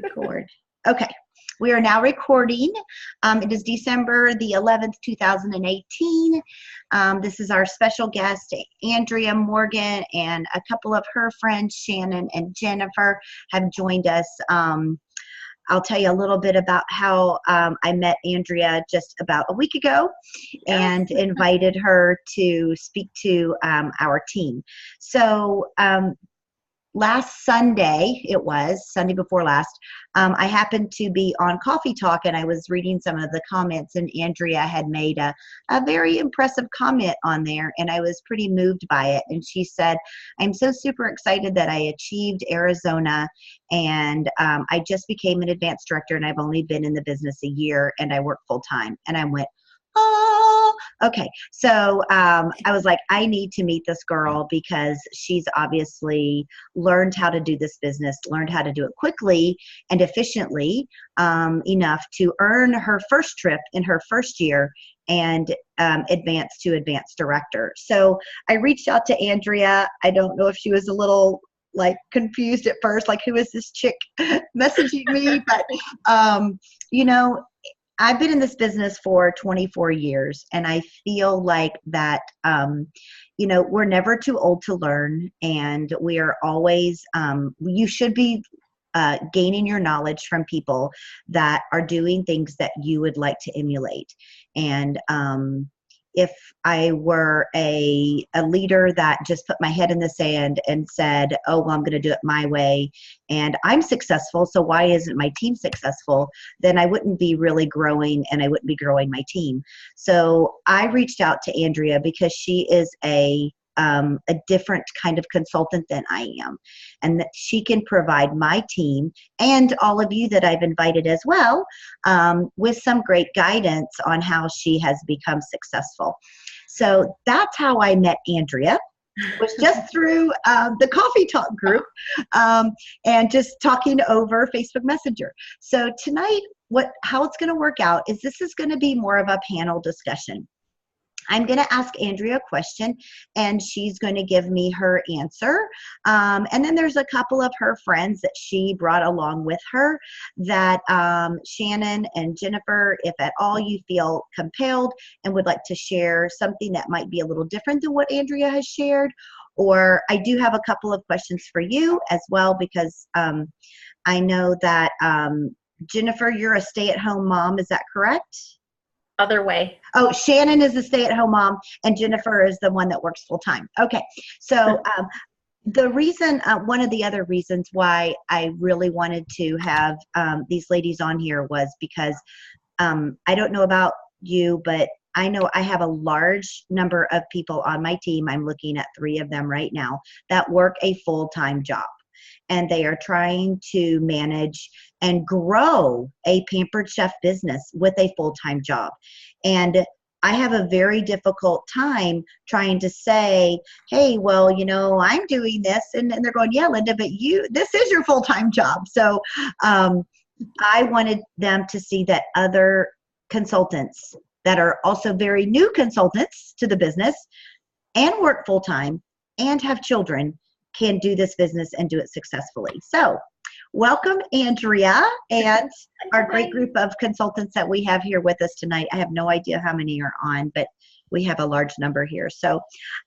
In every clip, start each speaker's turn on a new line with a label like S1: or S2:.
S1: Record. Okay. We are now recording. It is December the 11th, 2018. This is our special guest, Andrea Morgan, and a couple of her friends, Shannon and Jennifer, have joined us. I'll tell you a little bit about how I met Andrea just about a week ago and invited her to speak to our team. So last Sunday, it was Sunday before last, I happened to be on Coffee Talk and I was reading some of the comments, and Andrea had made a very impressive comment on there, and I was pretty moved by it. And she said, I'm so super excited that I achieved Arizona, and I just became an advanced director, and I've only been in the business a year, and I work full time. And I went, oh, okay. So I was like, I need to meet this girl because she's obviously learned how to do this business, learned how to do it quickly and efficiently enough to earn her first trip in her first year and advance to advanced director. So I reached out to Andrea. I don't know if she was a little confused at first, like, who is this chick messaging me? But, you know, I've been in this business for 24 years, and I feel like that, you know, we're never too old to learn, and we are always, you should be gaining your knowledge from people that are doing things that you would like to emulate. And if I were a leader that just put my head in the sand and said, oh, well, I'm going to do it my way and I'm successful, so why isn't my team successful? Then I wouldn't be really growing, and I wouldn't be growing my team. So I reached out to Andrea because she is a different kind of consultant than I am, and that she can provide my team and all of you that I've invited as well with some great guidance on how she has become successful. So that's how I met Andrea, was just through the Coffee Talk group and just talking over Facebook Messenger. So tonight, how it's going to work out is this is going to be more of a panel discussion. I'm going to ask Andrea a question, and she's going to give me her answer. And then there's a couple of her friends that she brought along with her that Shannon and Jennifer, if at all you feel compelled and would like to share something that might be a little different than what Andrea has shared. Or I do have a couple of questions for you as well, because I know that Jennifer, you're a stay-at-home mom. Is that correct?
S2: Other way.
S1: Oh, Shannon is the stay-at-home mom, and Jennifer is the one that works full-time. Okay, so the reason, one of the other reasons why I really wanted to have these ladies on here was because I don't know about you, but I know I have a large number of people on my team. I'm looking at 3 of them right now that work a full-time job, and they are trying to manage and grow a Pampered Chef business with a full-time job. And I have a very difficult time trying to say, hey, well, you know, I'm doing this. And they're going, yeah, Linda, but this is your full-time job. So I wanted them to see that other consultants that are also very new consultants to the business and work full-time and have children can do this business and do it successfully. So welcome, Andrea, and our great group of consultants that we have here with us tonight. I have no idea how many are on, but we have a large number here. So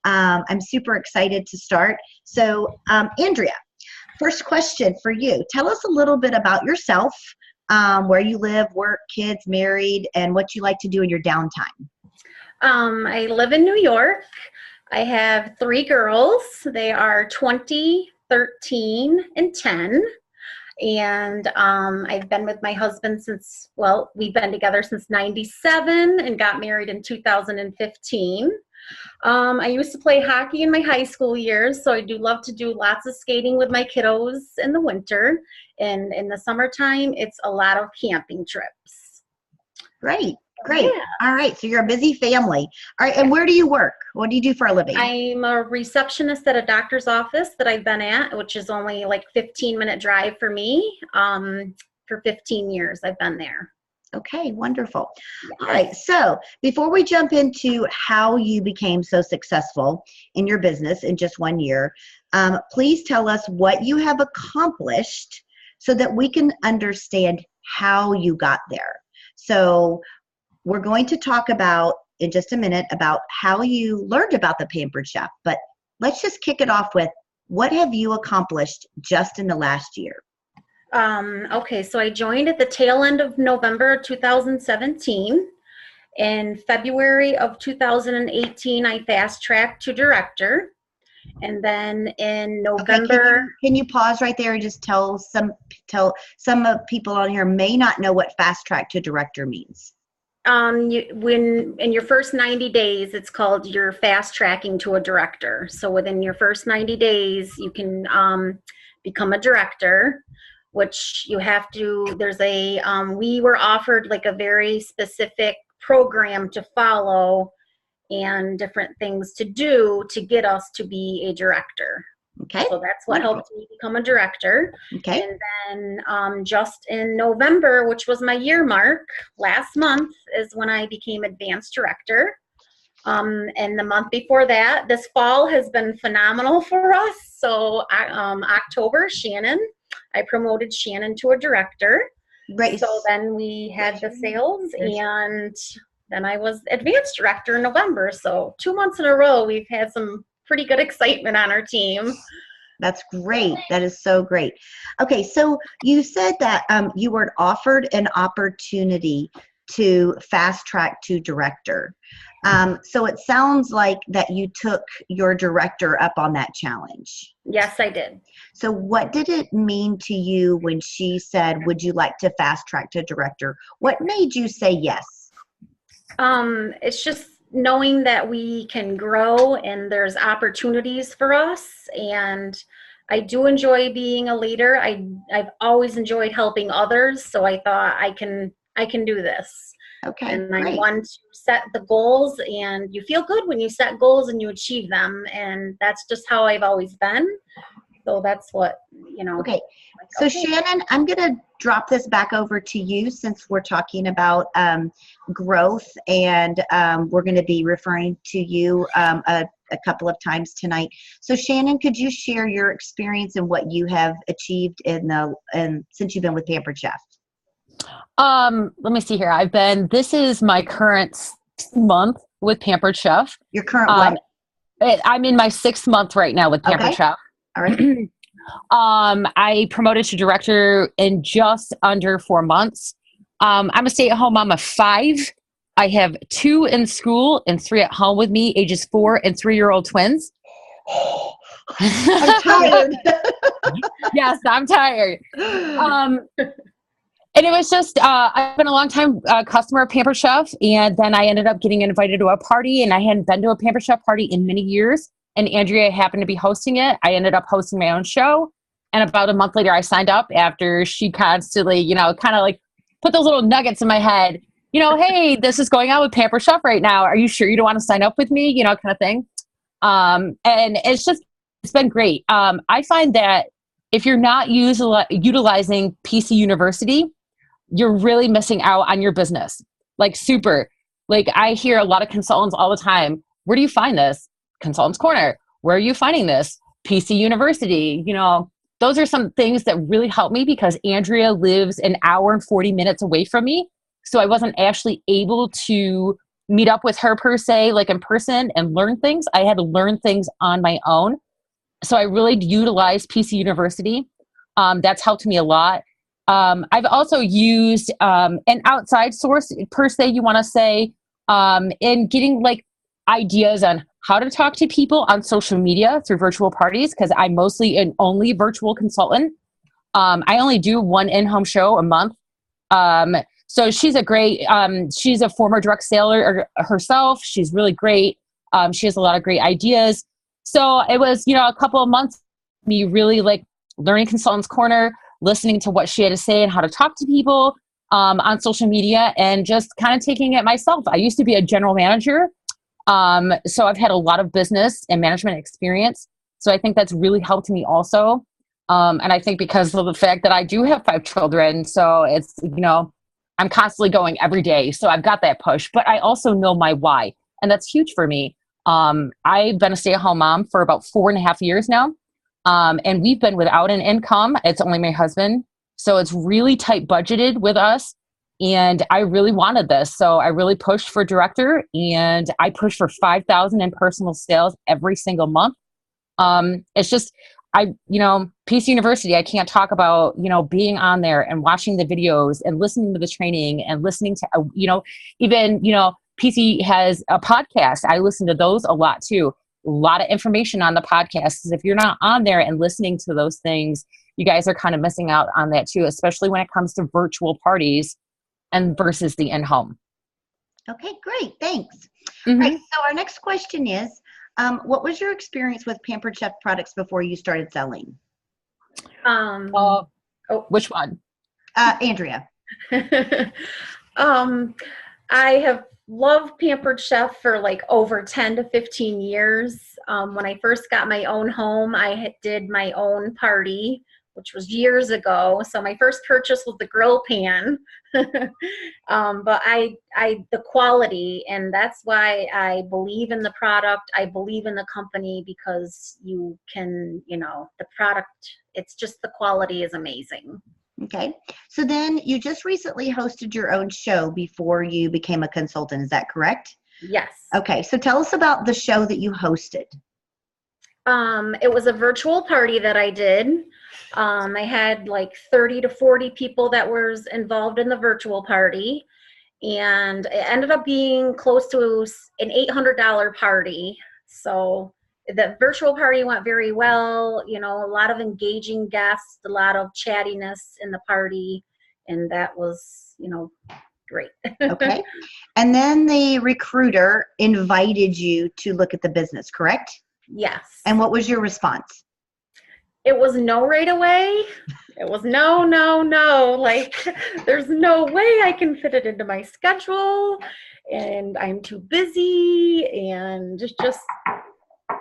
S1: I'm super excited to start. So Andrea, first question for you. Tell us a little bit about yourself, where you live, work, kids, married, and what you like to do in your downtime.
S2: I live in New York. I have 3 girls. They are 20, 13, and 10. And I've been with my husband since, well, we've been together since 97 and got married in 2015. I used to play hockey in my high school years, so I do love to do lots of skating with my kiddos in the winter. And in the summertime, it's a lot of camping trips.
S1: Great. Great. Yeah. All right. So you're a busy family. All right. And where do you work? What do you do for a living?
S2: I'm a receptionist at a doctor's office that I've been at, which is only like 15-minute drive for me. For 15 years, I've been there.
S1: Okay, wonderful. All right, so before we jump into how you became so successful in your business in just 1 year, please tell us what you have accomplished so that we can understand how you got there. So we're going to talk about in just a minute about how you learned about the Pampered Chef, but let's just kick it off with, what have you accomplished just in the last year?
S2: Okay, so I joined at the tail end of November 2017. In February of 2018, I fast-tracked to director. And then in November...
S1: Can you pause right there and just tell some of people on here may not know what fast-track to director means?
S2: When in your first 90 days, it's called you're fast tracking to a director. So within your first 90 days, you can become a director, which you have to, there's a, we were offered like a very specific program to follow and different things to do to get us to be a director.
S1: Okay.
S2: So that's what helped me become a director.
S1: Okay.
S2: And then just in November, which was my year mark, last month is when I became advanced director. And the month before that, this fall has been phenomenal for us. So October, I promoted Shannon to a director.
S1: Right.
S2: So then we had the sales, and then I was advanced director in November. So 2 months in a row, we've had some pretty good excitement on our team.
S1: That's great. That is so great. Okay, so you said that you were offered an opportunity to fast track to director. So it sounds like that you took your director up on that challenge.
S2: Yes, I did.
S1: So what did it mean to you when she said, would you like to fast track to director? What made you say yes?
S2: It's just knowing that we can grow and there's opportunities for us. And I do enjoy being a leader. I've always enjoyed helping others. So I thought I can do this.
S1: Okay,
S2: and
S1: great.
S2: I want to set the goals, and you feel good when you set goals and you achieve them. And that's just how I've always been. So that's what,
S1: Okay. So Shannon, I'm going to drop this back over to you since we're talking about growth, and we're going to be referring to you a couple of times tonight. So Shannon, could you share your experience and what you have achieved since you've been with Pampered Chef?
S3: Let me see here. This is my current month with Pampered Chef.
S1: Your current what?
S3: I'm in my 6th month right now with Pampered Chef.
S1: All right.
S3: I promoted to director in just under 4 months. I'm a stay-at-home mom of 5. I have 2 in school and 3 at home with me, ages 4 and 3-year-old twins.
S1: I'm tired.
S3: Yes, I'm tired. And it was just, I've been a long time customer of Pampered Chef, and then I ended up getting invited to a party, and I hadn't been to a Pampered Chef party in many years. And Andrea happened to be hosting it. I ended up hosting my own show. And about a month later, I signed up after she constantly, kind of like put those little nuggets in my head, hey, this is going on with Pampered Chef right now. Are you sure you don't want to sign up with me? Kind of thing. And it's been great. I find that if you're not utilizing PC University, you're really missing out on your business. Like super. Like I hear a lot of consultants all the time. Where do you find this? Consultants Corner. Where are you finding this? PC University. Those are some things that really help me because Andrea lives an hour and 40 minutes away from me. So I wasn't actually able to meet up with her per se, like in person and learn things. I had to learn things on my own. So I really utilized PC University. That's helped me a lot. I've also used an outside source per se, you want to say, in getting like ideas on how to talk to people on social media through virtual parties, because I'm mostly an only virtual consultant. I only do 1 in-home show a month. So she's she's a former direct seller herself. She's really great. She has a lot of great ideas. So it was, a couple of months, me really like learning Consultants Corner, listening to what she had to say and how to talk to people on social media, and just kind of taking it myself. I used to be a general manager. So I've had a lot of business and management experience. So I think that's really helped me also. And I think because of the fact that I do have 5 children, so it's, I'm constantly going every day. So I've got that push, but I also know my why. And that's huge for me. I've been a stay-at-home mom for about 4.5 years now. And we've been without an income. It's only my husband So it's really tight budgeted with us. And I really wanted this. So I really pushed for director, and I pushed for 5,000 in personal sales every single month. It's just, PC University, I can't talk about, being on there and watching the videos and listening to the training and listening to, even, PC has a podcast. I listen to those a lot too. A lot of information on the podcast. Because if you're not on there and listening to those things, you guys are kind of missing out on that too, especially when it comes to virtual parties and versus the in-home.
S1: Okay, great. Thanks.
S3: Mm-hmm.
S1: All right, so our next question is, what was your experience with Pampered Chef products before you started selling?
S3: Which one?
S1: Andrea.
S2: I have loved Pampered Chef for like over 10 to 15 years. When I first got my own home, I did my own party, which was years ago. So my first purchase was the grill pan. But the quality, and that's why I believe in the product. I believe in the company because you can, the product, it's just the quality is amazing.
S1: Okay. So then you just recently hosted your own show before you became a consultant. Is that correct?
S2: Yes.
S1: Okay. So tell us about the show that you hosted.
S2: It was a virtual party that I did. I had like 30 to 40 people that was involved in the virtual party, and it ended up being close to an $800 party. So the virtual party went very well, a lot of engaging guests, a lot of chattiness in the party, and that was, great.
S1: Okay. And then the recruiter invited you to look at the business, correct?
S2: Yes.
S1: And what was your response?
S2: It was no right away. It was no. Like, there's no way I can fit it into my schedule, and I'm too busy, and just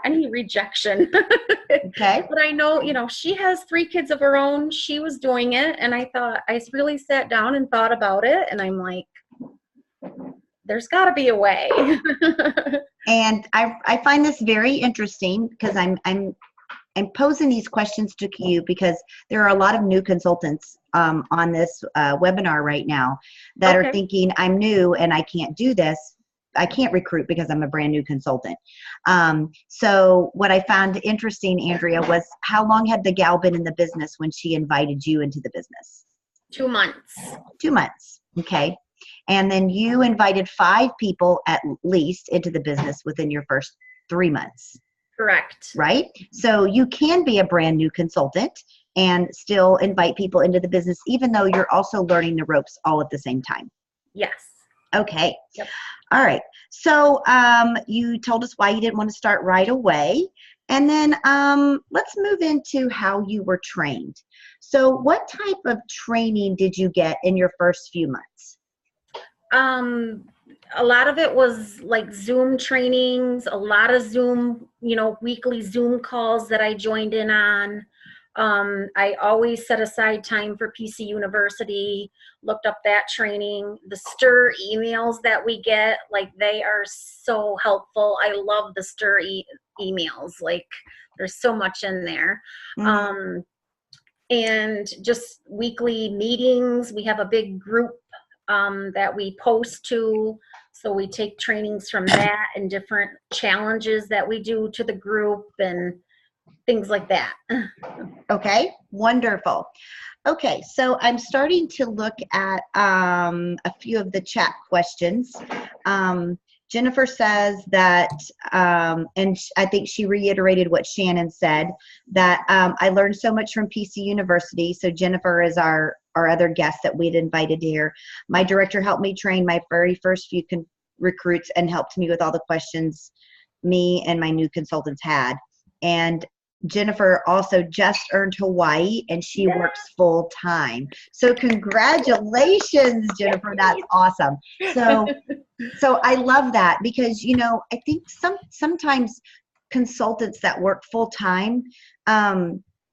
S2: any rejection.
S1: Okay.
S2: But I know, she has 3 kids of her own. She was doing it, and I really sat down and thought about it, and I'm like, there's got to be a way.
S1: And I find this very interesting because I'm posing these questions to you because there are a lot of new consultants on this webinar right now that are thinking, I'm new and I can't do this. I can't recruit because I'm a brand new consultant. So what I found interesting, Andrea, was how long had the gal been in the business when she invited you into the business?
S2: 2 months.
S1: 2 months. Okay. And then you invited 5 people at least into the business within your first 3 months.
S2: Correct.
S1: Right? So you can be a brand new consultant and still invite people into the business, even though you're also learning the ropes all at the same time.
S2: Yes.
S1: Okay.
S2: Yep.
S1: All right. So you told us why you didn't want to start right away. And then let's move into how you were trained. So what type of training did you get in your first few months?
S2: A lot of it was like Zoom trainings, a lot of Zoom, weekly Zoom calls that I joined in on. I always set aside time for PC University, looked up that training. The STIR emails that we get, like, they are so helpful. I love the STIR emails. Like, there's so much in there. Mm-hmm. And just weekly meetings. We have a big group that we post to. So we take trainings from that and different challenges that we do to the group and things like that.
S1: Okay, wonderful. Okay, so I'm starting to look at a few of the chat questions. Jennifer says that, and I think she reiterated what Shannon said, that I learned so much from PC University. So Jennifer is our other guest that we'd invited here. My director helped me train my very first few recruits and helped me with all the questions me and my new consultants had. And Jennifer also just earned Hawaii and she works full time. So congratulations, Jennifer. That's awesome. So I love that because, I think sometimes consultants that work full time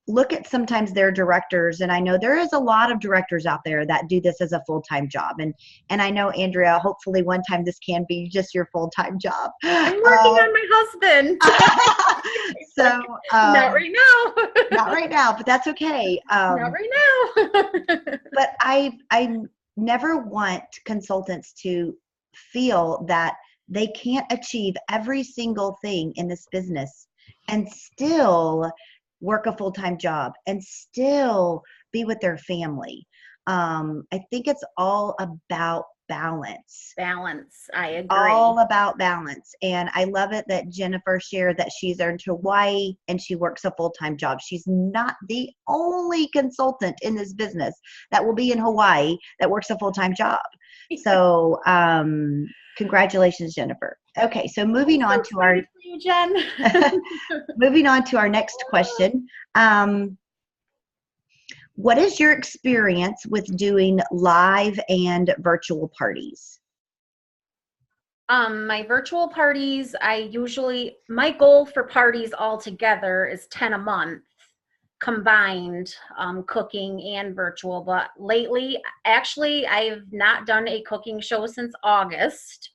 S1: look at sometimes their directors, and I know there is a lot of directors out there that do this as a full-time job, and I know, Andrea, hopefully one time this can be just your full-time job.
S2: I'm working on my husband.
S1: So,
S2: not right now.
S1: not right now, but that's okay.
S2: Not right now.
S1: But I never want consultants to feel that they can't achieve every single thing in this business and still work a full-time job and still be with their family. I think it's all about balance.
S2: Balance. I agree.
S1: All about balance. And I love it that Jennifer shared that she's earned to Hawaii and she works a full-time job. She's not the only consultant in this business that will be in Hawaii that works a full-time job. So congratulations, Jennifer. Okay, so moving on to our
S2: you, Jen.
S1: moving on to our next question. What is your experience with doing live and virtual parties?
S2: My virtual parties, my goal for parties altogether is 10 a month combined, cooking and virtual. But lately, actually, I've not done a cooking show since August.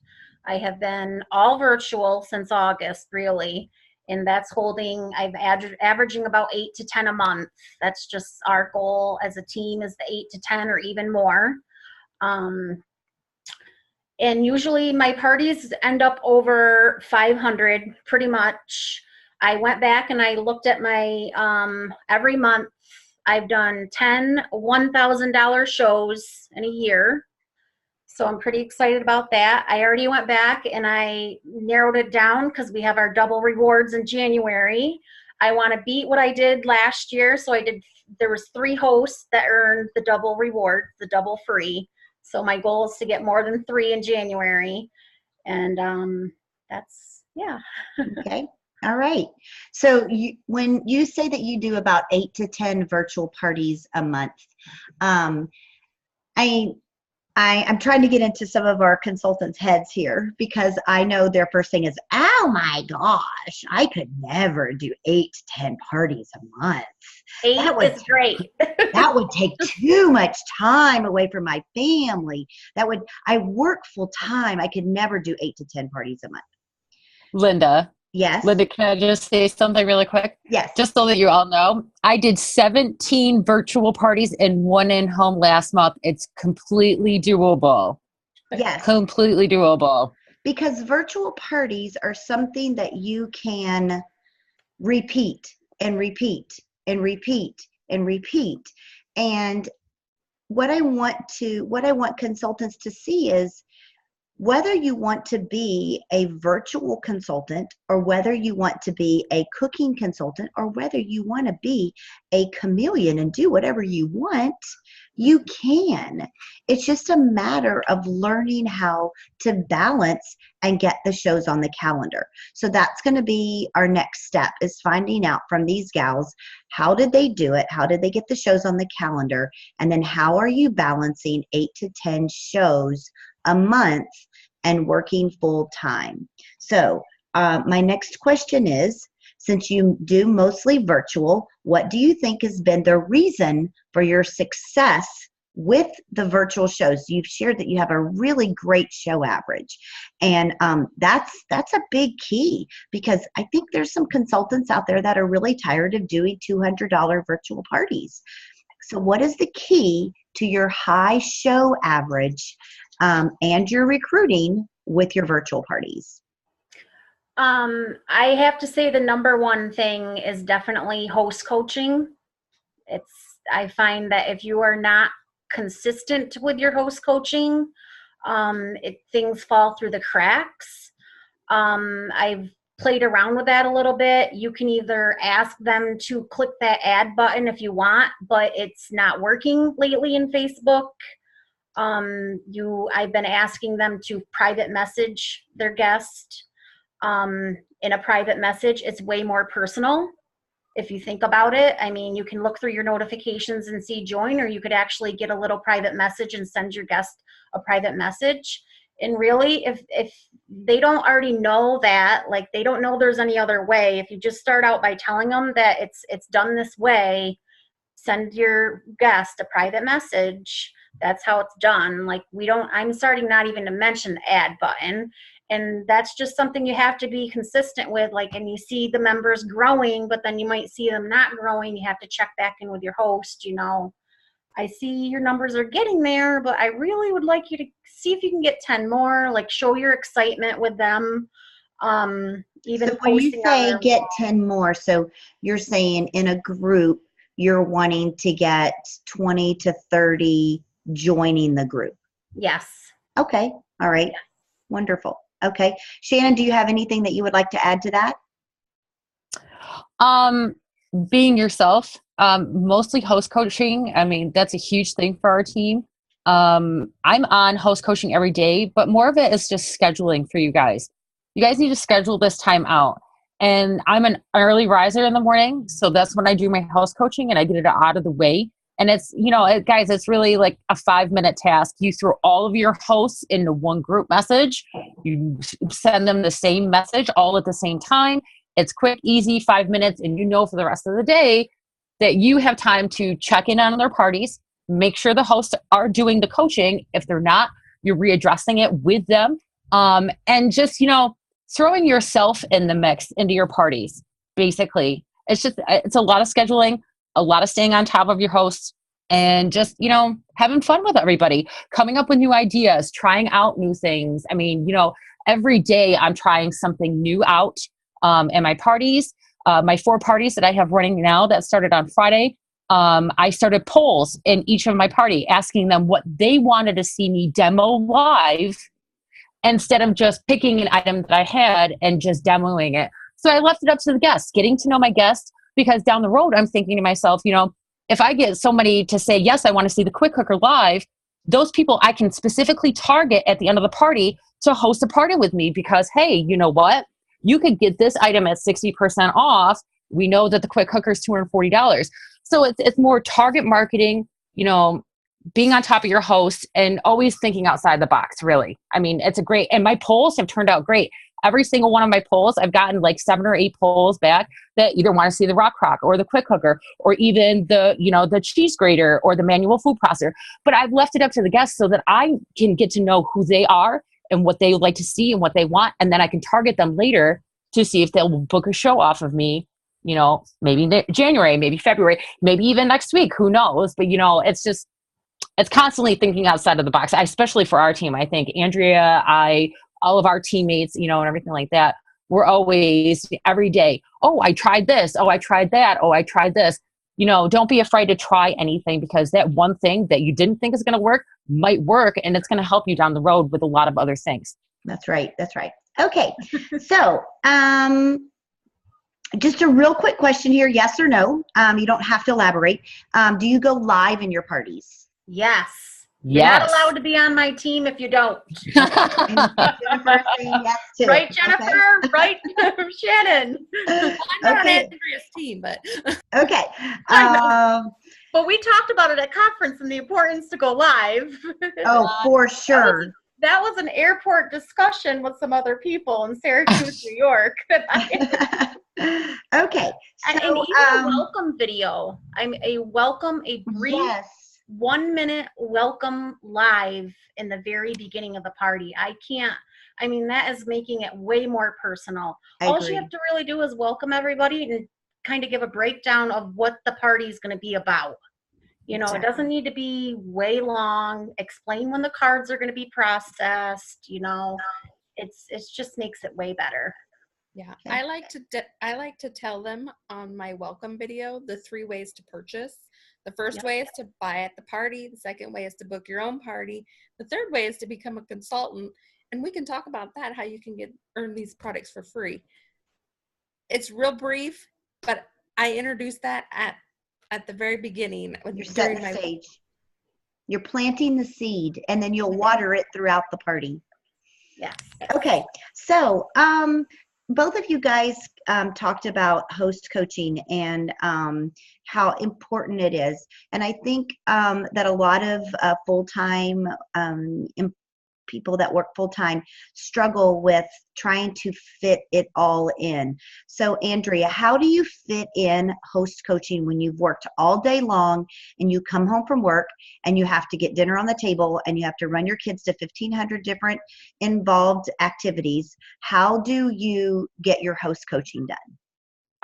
S2: I have been all virtual since August, really. And that's I'm averaging about 8 to 10 a month. That's just our goal as a team, is the 8 to 10 or even more. And usually my parties end up over 500 pretty much. I went back and I looked at my, every month I've done 10 $1,000 shows in a year. So I'm pretty excited about that. I already went back and I narrowed it down because we have our double rewards in January. I want to beat what I did last year. So there was 3 hosts that earned the double reward, the double free. So my goal is to get more than 3 in January. And yeah.
S1: Okay. All right. So when you say that you do about 8 to 10 virtual parties a month, I'm trying to get into some of our consultants' heads here because I know their first thing is, oh my gosh, I could never do 8 to 10 parties a month.
S2: 8 is great.
S1: That would take too much time away from my family. I work full time. I could never do 8 to 10 parties a month.
S3: Linda.
S1: Yes.
S3: Linda, can I just say something really quick?
S1: Yes.
S3: Just so that you all know, I did 17 virtual parties and 1 in-home last month. It's completely doable.
S1: Yes.
S3: Completely doable.
S1: Because virtual parties are something that you can repeat and repeat and repeat and repeat. And what I want consultants to see is whether you want to be a virtual consultant or whether you want to be a cooking consultant or whether you want to be a chameleon and do whatever you want, you can. It's just a matter of learning how to balance and get the shows on the calendar. So that's going to be our next step, is finding out from these gals, how did they do it? How did they get the shows on the calendar? And then how are you balancing 8 to 10 shows a month and working full time? So my next question is, since you do mostly virtual, what do you think has been the reason for your success with the virtual shows? You've shared that you have a really great show average, and that's a big key, because I think there's some consultants out there that are really tired of doing $200 virtual parties. So what is the key to your high show average and your recruiting with your virtual parties?
S2: I have to say the number one thing is definitely host coaching. I find that if you are not consistent with your host coaching, things fall through the cracks. I've played around with that a little bit. You can either ask them to click that add button if you want, but it's not working lately in Facebook. I've been asking them to private message their guest. In a private message, it's way more personal. If you think about it, I mean, you can look through your notifications and see join, or you could actually get a little private message and send your guest a private message. And really, if they don't already know that, like they don't know there's any other way, if you just start out by telling them that it's done this way, send your guest a private message. That's how it's done. Like I'm starting not even to mention the add button. And that's just something you have to be consistent with. Like, and you see the members growing, but then you might see them not growing. You have to check back in with your host, I see your numbers are getting there, but I really would like you to see if you can get 10 more, like show your excitement with them. Even
S1: So when you
S2: posting on
S1: say
S2: their
S1: get
S2: wall.
S1: 10 more, so you're saying in a group, you're wanting to get 20 to 30 joining the group.
S2: Yes.
S1: Okay. All right.
S2: Yeah.
S1: Wonderful. Okay. Shannon, do you have anything that you would like to add to that?
S3: Being yourself, mostly host coaching. I mean, that's a huge thing for our team. I'm on host coaching every day, but more of it is just scheduling for you guys. You guys need to schedule this time out. And I'm an early riser in the morning, so that's when I do my host coaching and I get it out of the way. And it's, guys, it's really like a 5-minute task. You throw all of your hosts into one group message. You send them the same message all at the same time. It's quick, easy, 5 minutes, and for the rest of the day that you have time to check in on their parties, make sure the hosts are doing the coaching. If they're not, you're readdressing it with them. And just, throwing yourself in the mix into your parties, basically. It's a lot of scheduling, a lot of staying on top of your hosts, and just, having fun with everybody, coming up with new ideas, trying out new things. I mean, every day I'm trying something new out. And my parties, my 4 parties that I have running now that started on Friday, I started polls in each of my party asking them what they wanted to see me demo live instead of just picking an item that I had and just demoing it. So I left it up to the guests, getting to know my guests, because down the road, I'm thinking to myself, if I get somebody to say, yes, I want to see the quick cooker live, those people I can specifically target at the end of the party to host a party with me because, hey, you know what? You could get this item at 60% off. We know that the quick cooker is $240. So it's more target marketing, being on top of your host and always thinking outside the box, really. I mean, it's and my polls have turned out great. Every single one of my polls, I've gotten like 7 or 8 polls back that either want to see the rock crock or the quick cooker or even the cheese grater or the manual food processor. But I've left it up to the guests so that I can get to know who they are and what they like to see and what they want. And then I can target them later to see if they'll book a show off of me, maybe January, maybe February, maybe even next week, who knows? But, it's constantly thinking outside of the box, especially for our team. I think Andrea, all of our teammates, and everything like that, we're always every day, oh, I tried this. Oh, I tried that. Oh, I tried this. Don't be afraid to try anything because that one thing that you didn't think is going to work might work, and it's going to help you down the road with a lot of other things.
S1: That's right. That's right. Okay. So, just a real quick question here. Yes or no? You don't have to elaborate. Do you go live in your parties?
S2: Yes.
S3: Yes.
S2: You're not allowed to be on my team if you don't.
S1: Jennifer saying yes too.
S2: Right, Jennifer? Okay. Right, Shannon?
S4: I'm not on Andrea's team, but.
S1: Okay.
S2: But we talked about it at conference and the importance to go live.
S1: Oh, for sure.
S2: That was an airport discussion with some other people in Syracuse, New York.
S1: Okay.
S2: And even a welcome video. A brief 1-minute welcome live in the very beginning of the party. That is making it way more personal. All you have to really do is welcome everybody and kind of give a breakdown of what the party is going to be about. Exactly. It doesn't need to be way long. Explain when the cards are going to be processed. It's just makes it way better.
S4: Yeah, I like to tell them on my welcome video the 3 ways to purchase. The first way is to buy at the party. The second way is to book your own party. The third way is to become a consultant. And we can talk about that, how you can earn these products for free. It's real brief, but I introduced that at the very beginning.
S1: You're setting the stage. You're planting the seed, and then you'll water it throughout the party.
S2: Yes.
S1: Okay. So, both of you guys talked about host coaching and how important it is. And I think that a lot of full-time people that work full-time struggle with trying to fit it all in. So Andrea, how do you fit in host coaching when you've worked all day long and you come home from work and you have to get dinner on the table and you have to run your kids to 1,500 different involved activities? How do you get your host coaching done?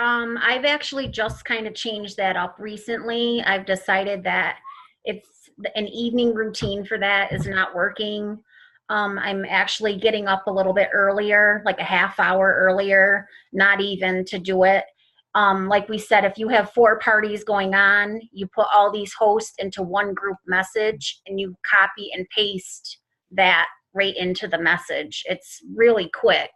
S2: I've actually just kind of changed that up recently. I've decided that it's an evening routine for that is not working. I'm actually getting up a little bit earlier, like a half hour earlier, not even to do it. Like we said, if you have 4 parties going on, you put all these hosts into one group message and you copy and paste that right into the message. It's really quick.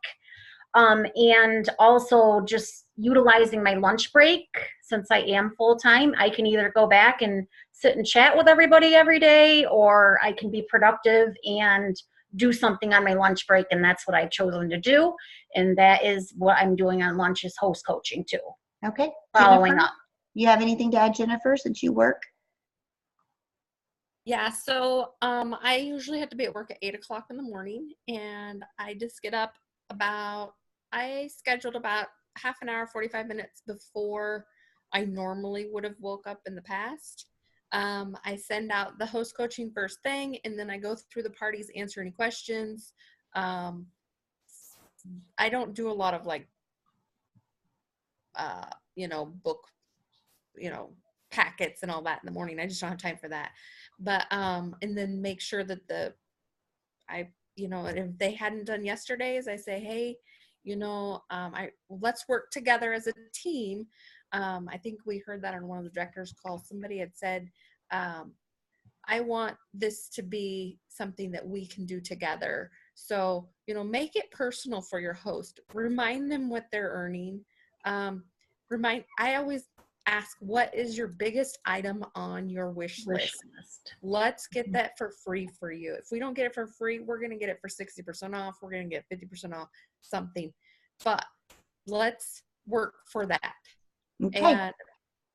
S2: And also just utilizing my lunch break. Since I am full-time, I can either go back and sit and chat with everybody every day, or I can be productive and do something on my lunch break, and that's what I've chosen to do. And that is what I'm doing on lunch, is host coaching too.
S1: Okay.
S2: Following
S1: Jennifer,
S2: up.
S1: you have anything to add, Jennifer, since you work?
S4: Yeah, so I usually have to be at work at 8 o'clock in the morning, and I just get up I scheduled about half an hour, 45 minutes before I normally would have woke up in the past. I send out the host coaching first thing, and then I go through the parties, answer any questions. I don't do a lot of like, book, packets and all that in the morning. I just don't have time for that. But, and then make sure that if they hadn't done yesterday's, I say, hey, let's work together as a team. I think we heard that on one of the directors' calls. Somebody had said, I want this to be something that we can do together. So, make it personal for your host. Remind them what they're earning. I always ask, what is your biggest item on your wish list? Let's get that for free for you. If we don't get it for free, we're going to get it for 60% off. We're going to get 50% off something, but let's work for that. Okay. And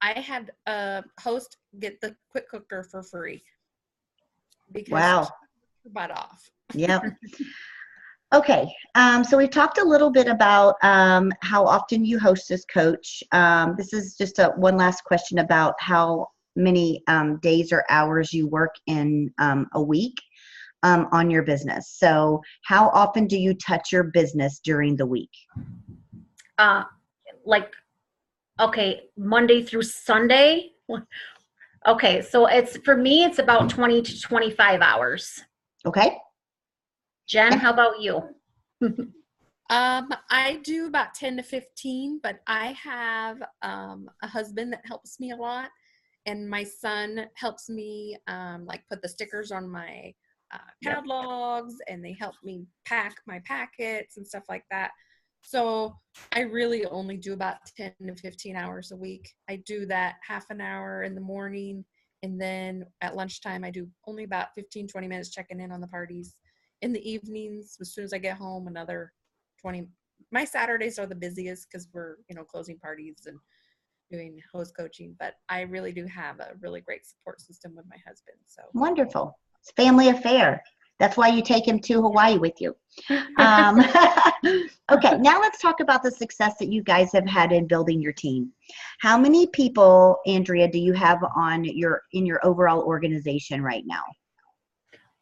S4: I had a host get the quick cooker for free because
S1: wow,
S4: her butt off.
S1: Yep. Okay, so we've talked a little bit about how often you host as coach. This is just one last question about how many days or hours you work in a week on your business. So how often do you touch your business during the week?
S2: Monday through Sunday. Okay, so for me, it's about 20 to 25 hours.
S1: Okay.
S2: Jen, how about you?
S4: I do about 10 to 15, but I have a husband that helps me a lot, and my son helps me put the stickers on my catalogs, and they help me pack my packets and stuff like that. So I really only do about 10 to 15 hours a week. I do that half an hour in the morning, and then at lunchtime I do only about 15-20 minutes checking in on the parties. In the evenings, as soon as I get home, another 20. My Saturdays are the busiest because we're, closing parties and doing host coaching, but I really do have a really great support system with my husband. So
S1: wonderful. It's a family affair. That's why you take him to Hawaii with you. Okay, now let's talk about the success that you guys have had in building your team. How many people, Andrea, do you have in your overall organization right now?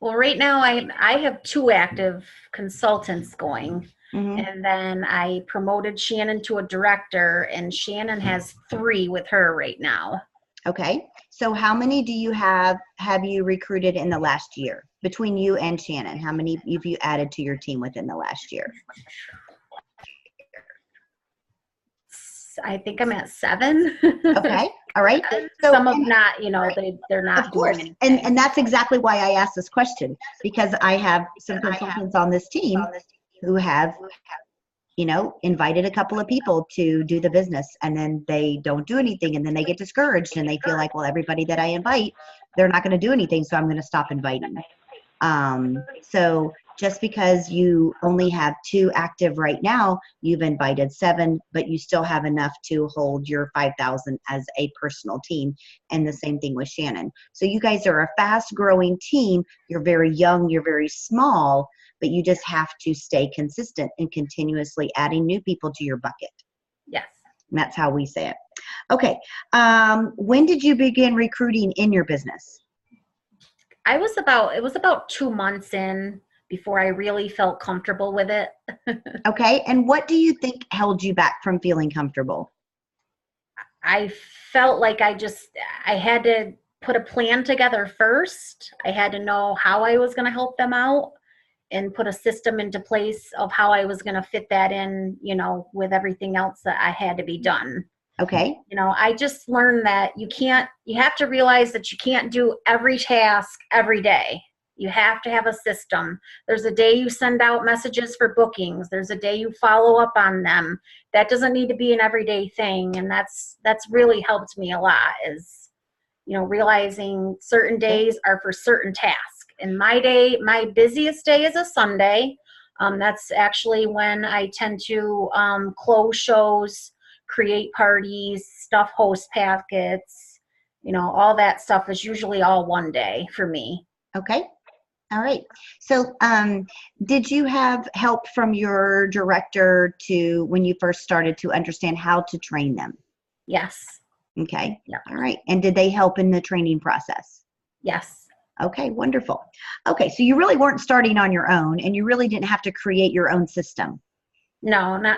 S2: Well, right now I have 2 active consultants going, and then I promoted Shannon to a director, and Shannon has 3 with her right now.
S1: Okay, so how many do you have you recruited in the last year between you and Shannon? How many have you added to your team within the last year?
S2: I think I'm at 7.
S1: Okay. All right.
S2: So, some of not, they're not.
S1: Of course. And that's exactly why I asked this question, because I have some consultants on this team who have, invited a couple of people to do the business, and then they don't do anything, and then they get discouraged and they feel like, well, everybody that I invite, they're not going to do anything, so I'm going to stop inviting. So just because you only have 2 active right now, you've invited 7, but you still have enough to hold your 5,000 as a personal team. And the same thing with Shannon. So you guys are a fast growing team. You're very young, you're very small, but you just have to stay consistent and continuously adding new people to your bucket.
S2: Yes.
S1: And that's how we say it. Okay. When did you begin recruiting in your business?
S2: It was about 2 months in before I really felt comfortable with it.
S1: Okay. And what do you think held you back from feeling comfortable?
S2: I felt like I had to put a plan together first. I had to know how I was going to help them out and put a system into place of how I was going to fit that in, with everything else that I had to be done.
S1: Okay.
S2: I just learned that you have to realize that you can't do every task every day. You have to have a system. There's a day you send out messages for bookings. There's a day you follow up on them. That doesn't need to be an everyday thing. And that's really helped me a lot is, realizing certain days are for certain tasks. And my busiest day is a Sunday. That's actually when I tend to close shows, create parties, stuff host packets, all that stuff is usually all one day for me.
S1: Okay. All right. So did you have help from your director when you first started to understand how to train them?
S2: Yes.
S1: Okay.
S2: Yep.
S1: All right. And did they help in the training process?
S2: Yes.
S1: Okay, wonderful. Okay, so you really weren't starting on your own and you really didn't have to create your own system.
S2: No, no.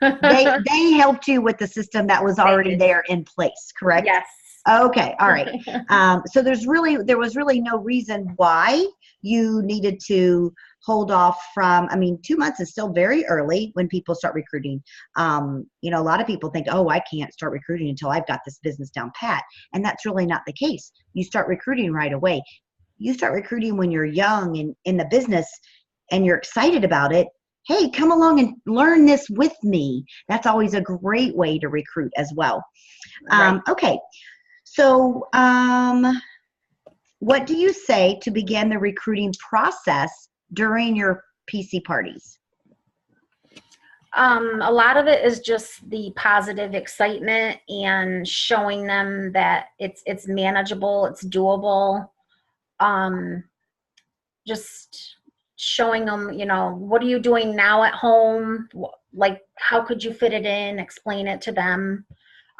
S1: They helped you with the system that was already there in place, correct?
S2: Yes.
S1: Okay, all right. So there was really no reason why you needed to hold off from, 2 months is still very early when people start recruiting. A lot of people think, oh, I can't start recruiting until I've got this business down pat. And that's really not the case. You start recruiting right away. You start recruiting when you're young and in the business and you're excited about it. Hey, come along and learn this with me. That's always a great way to recruit as well.
S2: Right.
S1: Okay. So what do you say to begin the recruiting process during your PC parties?
S2: A lot of it is just the positive excitement and showing them that it's manageable, it's doable. Just showing them, what are you doing now at home? Like, how could you fit it in? Explain it to them.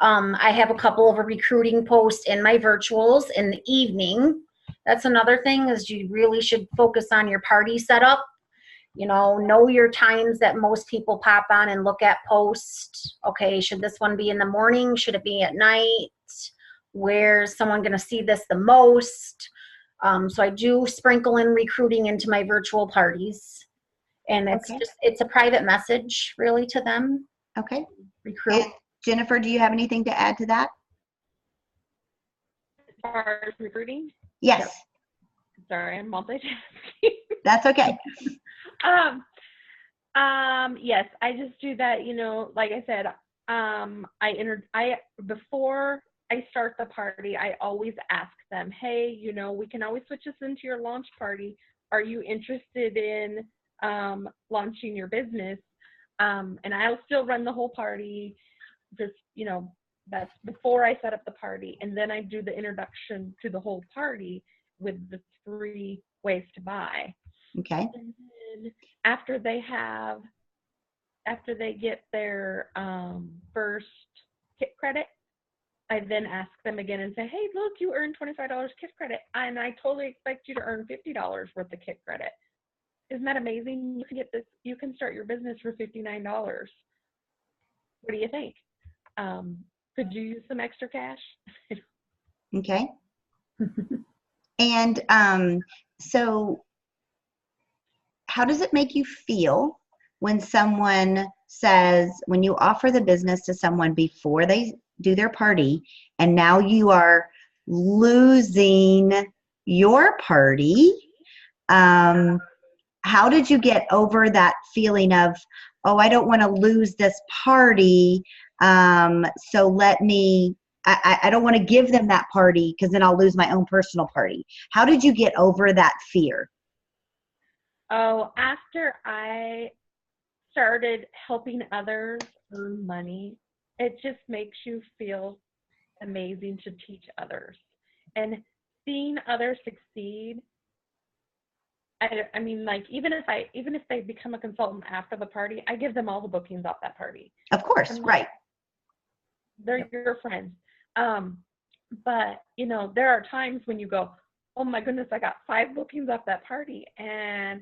S2: I have a couple of recruiting posts in my virtuals in the evening. That's another thing is you really should focus on your party setup. Know your times that most people pop on and look at posts. Okay, should this one be in the morning? Should it be at night? Where's someone going to see this the most? So I do sprinkle in recruiting into my virtual parties. And it's a private message really to them.
S1: Okay.
S2: Recruit.
S1: And Jennifer, do you have anything to add to that?
S4: As far as recruiting?
S1: Yes.
S4: Yep. Sorry, I'm multitasking.
S1: That's okay.
S4: Yes, I just do that, like I said, before I start the party, I always ask them, hey, we can always switch this into your launch party. Are you interested in launching your business? And I'll still run the whole party, just, that's before I set up the party. And then I do the introduction to the whole party with the 3 ways to buy.
S1: Okay.
S4: And then after they get their first kit credit, I then ask them again and say, hey, look, you earned $25 kit credit, and I totally expect you to earn $50 worth of kit credit. Isn't that amazing? You can get this. You can start your business for $59. What do you think? Could you use some extra cash?
S1: Okay. And so how does it make you feel when when you offer the business to someone before they do their party, and now you are losing your party? How did you get over that feeling of, oh, I don't want to lose this party, so I don't want to give them that party because then I'll lose my own personal party. How did you get over that fear?
S5: Oh, after I started helping others earn money, it just makes you feel amazing to teach others. And seeing others succeed, I mean, like, even if they become a consultant after the party, I give them all the bookings off that party.
S1: Of course,
S5: I'm like,
S1: right.
S5: they're your friends. But you know, there are times when you go, oh my goodness, I got 5 bookings off that party, and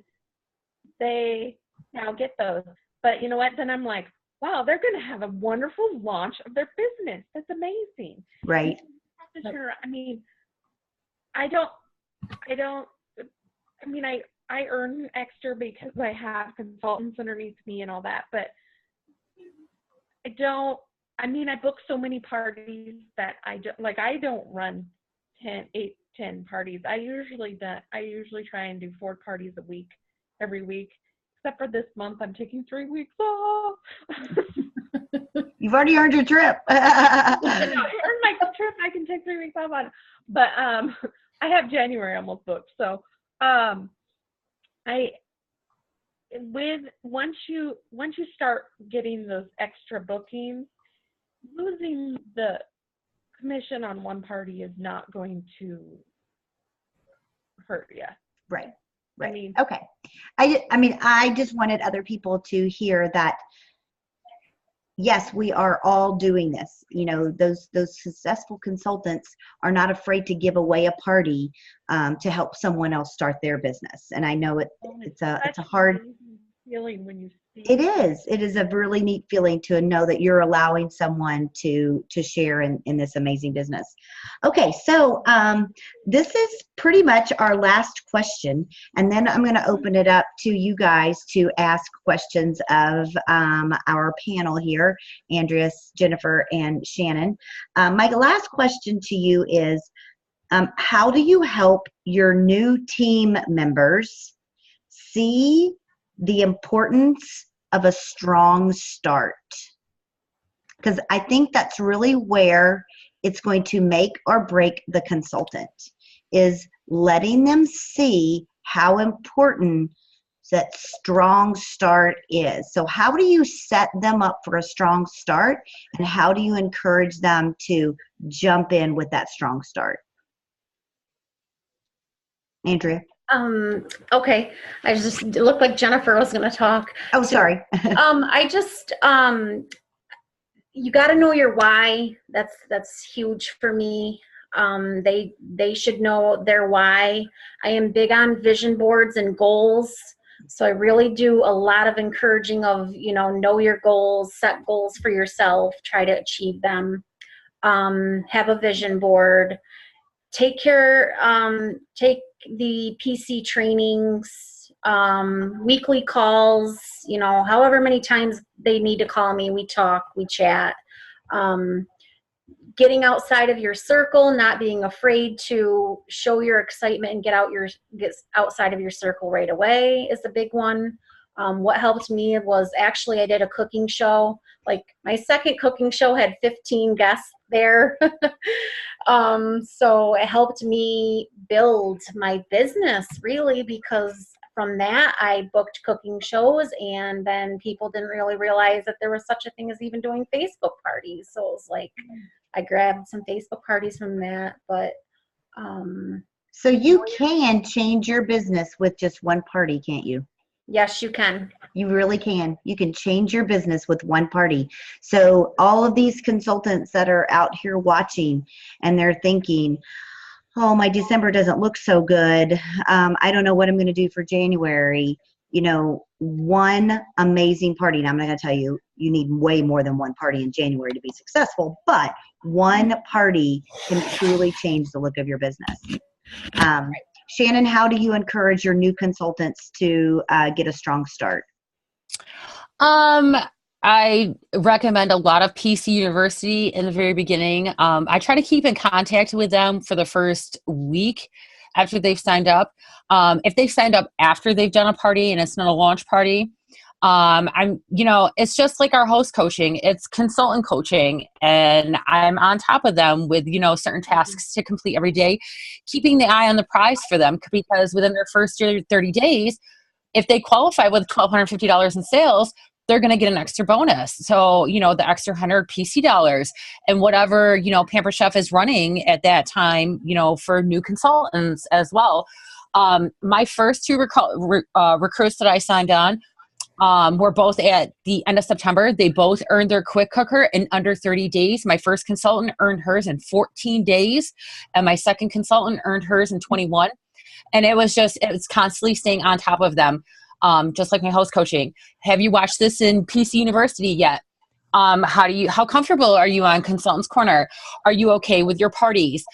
S5: they now get those. But you know what? Then I'm like, wow, they're going to have a wonderful launch of their business. That's amazing.
S1: Right.
S5: I mean, I don't. I mean, I earn extra because I have consultants underneath me and all that, but I don't. I mean, I book so many parties that I don't run 10 parties. I usually try and do 4 parties a week, every week. Except for this month, I'm taking 3 weeks off.
S1: You've already earned your trip.
S5: I earned my trip. I can take 3 weeks off on, but I have January almost booked. So once you start getting those extra bookings, losing the commission on one party is not going to hurt you.
S1: Right. Right.
S5: I mean,
S1: okay. I just wanted other people to hear that, yes, we are all doing this. You know, those successful consultants are not afraid to give away a party to help someone else start their business. And I know it's a hard
S5: feeling when you see
S1: it is a really neat feeling to know that you're allowing someone to share in this amazing business. Okay, so this is pretty much our last question, and then I'm going to open it up to you guys to ask questions of our panel here, Andrea, Jennifer, and Shannon. My last question to you is, how do you help your new team members see the importance of a strong start? Because I think that's really where it's going to make or break the consultant, is letting them see how important that strong start is. So how do you set them up for a strong start, and how do you encourage them to jump in with that strong start? Andrea?
S2: Okay. I just, it looked like Jennifer was going to talk.
S1: Oh, sorry.
S2: You got to know your why. That's huge for me. They should know their why. I am big on vision boards and goals. So I really do a lot of encouraging of, know your goals, set goals for yourself, try to achieve them. Have a vision board. Take the PC trainings, weekly calls, however many times they need to call me, we talk, we chat. Getting outside of your circle, not being afraid to show your excitement and get outside of your circle right away is a big one. What helped me was actually I did a cooking show. Like my second cooking show had 15 guests there. So it helped me build my business really, because from that I booked cooking shows, and then people didn't really realize that there was such a thing as even doing Facebook parties. So it was like I grabbed some Facebook parties from that. But
S1: so you can change your business with just one party, can't you?
S2: Yes, you can.
S1: You really can. You can change your business with one party. So all of these consultants that are out here watching and they're thinking, oh, my December doesn't look so good. I don't know what I'm going to do for January. One amazing party, and I'm not going to tell you, you need way more than one party in January to be successful, but one party can truly change the look of your business. Shannon, how do you encourage your new consultants to get a strong start?
S3: I recommend a lot of PC University in the very beginning. I try to keep in contact with them for the first week after they've signed up. If they've signed up after they've done a party and it's not a launch party, it's just like our host coaching. It's consultant coaching, and I'm on top of them with, certain tasks to complete every day, keeping the eye on the prize for them, because within their first 30 days, if they qualify with $1,250 in sales, they're going to get an extra bonus. So, the extra 100 PC dollars and whatever, Pamper Chef is running at that time, for new consultants as well. My first two recruits that I signed on, were both at the end of September. They both earned their quick cooker in under 30 days. My first consultant earned hers in 14 days, and my second consultant earned hers in 21. And it was constantly staying on top of them. Just like my host coaching. Have you watched this in PC University yet? How comfortable are you on Consultants Corner? Are you okay with your parties?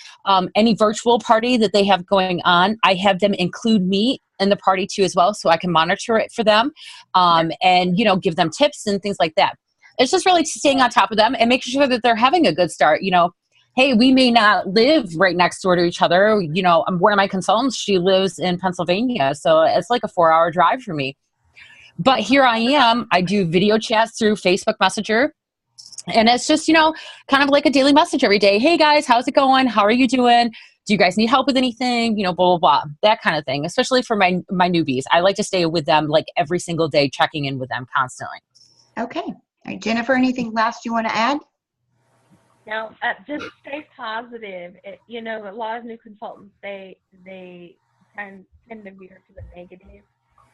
S3: Any virtual party that they have going on, I have them include me in the party too as well, so I can monitor it for them, and give them tips and things like that. It's just really staying on top of them and making sure that they're having a good start. Hey, we may not live right next door to each other. One of my consultants, she lives in Pennsylvania, so it's like a 4-hour drive for me. But here I am. I do video chats through Facebook Messenger. And it's just, kind of like a daily message every day. Hey, guys, how's it going? How are you doing? Do you guys need help with anything? Blah, blah, blah. That kind of thing, especially for my newbies. I like to stay with them like every single day, checking in with them constantly.
S1: Okay. All right, Jennifer, anything last you want to add?
S5: No, just stay positive. A lot of new consultants, they tend to veer to the negative.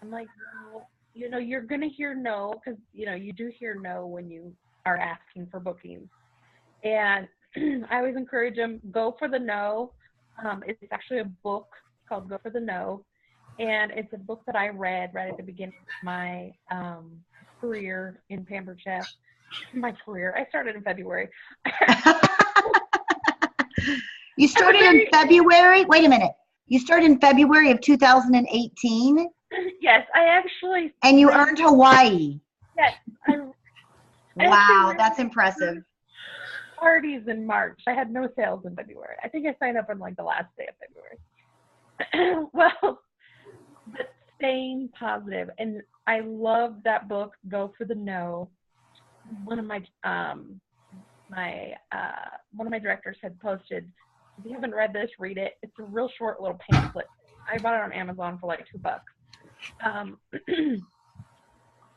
S5: I'm like, well, you're going to hear no, because, you do hear no when you are asking for bookings. And I always encourage them, go for the no. It's actually a book called Go for the No. And it's a book that I read right at the beginning of my career in Pamper Chef. I started in February.
S1: You started in February? Wait a minute. You started in February of 2018?
S5: Yes, I actually.
S1: And you earned Hawaii.
S5: Yes.
S1: Wow, that's impressive.
S5: Parties in March. I had no sales in February. I think I signed up on like the last day of February. Well, but staying positive. And I love that book, Go for the No. One of my one of my directors had posted, if you haven't read this, read it. It's a real short little pamphlet. I bought it on Amazon for like $2.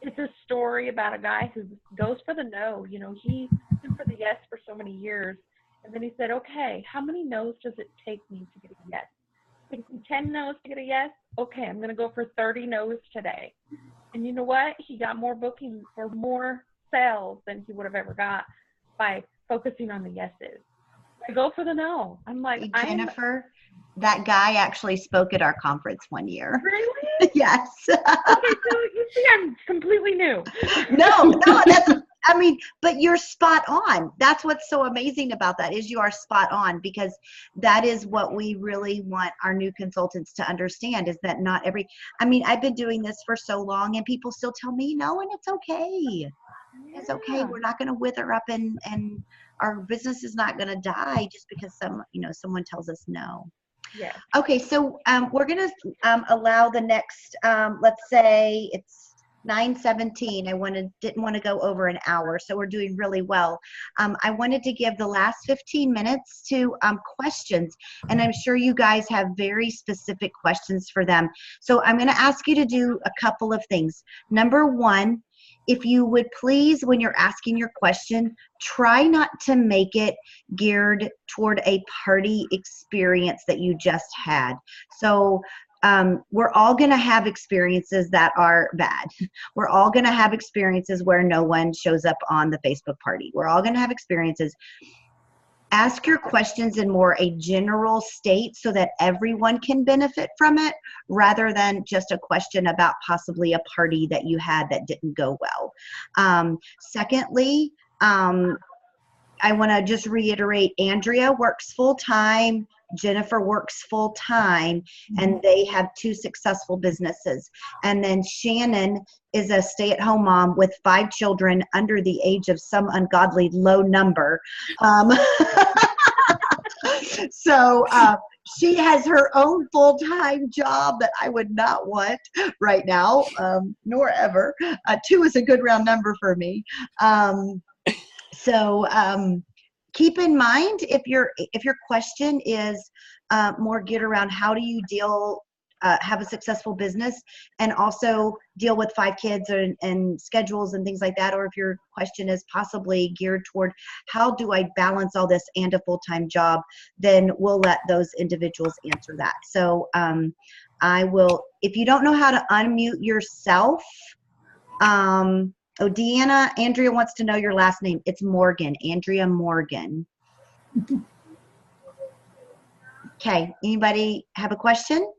S5: It's a story about a guy who goes for the no. He went for the yes for so many years, and then he said, okay, how many no's does it take me to get a yes? It takes me 10 no's to get a yes. Okay, I'm going to go for 30 no's today. And you know what? He got more bookings or more sales than he would have ever got by focusing on the yeses. I go for the no. I'm like,
S1: Jennifer, that guy actually spoke at our conference one year.
S5: Really?
S1: Yes.
S5: Okay, so you see, I'm completely new.
S1: No, but you're spot on. That's what's so amazing about that, is you are spot on, because that is what we really want our new consultants to understand, is that not every, I've been doing this for so long and people still tell me no, and it's okay. It's okay. We're not going to wither up and our business is not going to die just because someone tells us no.
S5: Yeah.
S1: Okay. So we're going to allow the next, let's say it's 9:17. Didn't want to go over an hour. So we're doing really well. I wanted to give the last 15 minutes to questions, and I'm sure you guys have very specific questions for them. So I'm going to ask you to do a couple of things. Number one, if you would please, when you're asking your question, try not to make it geared toward a party experience that you just had. So we're all going to have experiences that are bad. We're all going to have experiences where no one shows up on the Facebook party. We're all going to have experiences. Ask your questions in more a general state so that everyone can benefit from it, rather than just a question about possibly a party that you had that didn't go well. Secondly, I want to just reiterate, Andrea works full-time, Jennifer works full-time, and they have 2 successful businesses. And then Shannon is a stay-at-home mom with 5 children under the age of some ungodly low number. So she has her own full-time job that I would not want right now, nor ever. 2 is a good round number for me. So keep in mind, if your question is more geared around how do you deal have a successful business and also deal with 5 kids and schedules and things like that, or if your question is possibly geared toward how do I balance all this and a full-time job, then we'll let those individuals answer that. So I will, if you don't know how to unmute yourself, Deanna, Andrea wants to know your last name. It's Morgan, Andrea Morgan. Okay, anybody have a question?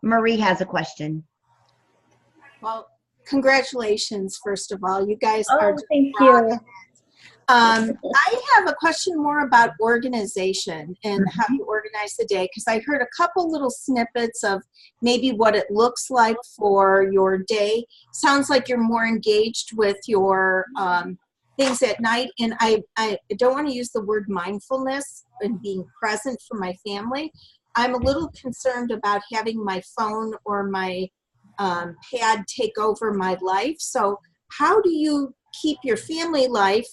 S1: Marie has a question.
S6: Well, congratulations, first of all. You guys
S2: Oh,
S6: are just
S2: thank
S6: rocking
S2: you.
S6: it. I have a question more about organization and how you organize the day, because I heard a couple little snippets of maybe what it looks like for your day. Sounds like you're more engaged with your things at night, and I don't want to use the word mindfulness and being present for my family. I'm a little concerned about having my phone or my pad take over my life. So how do you keep your family life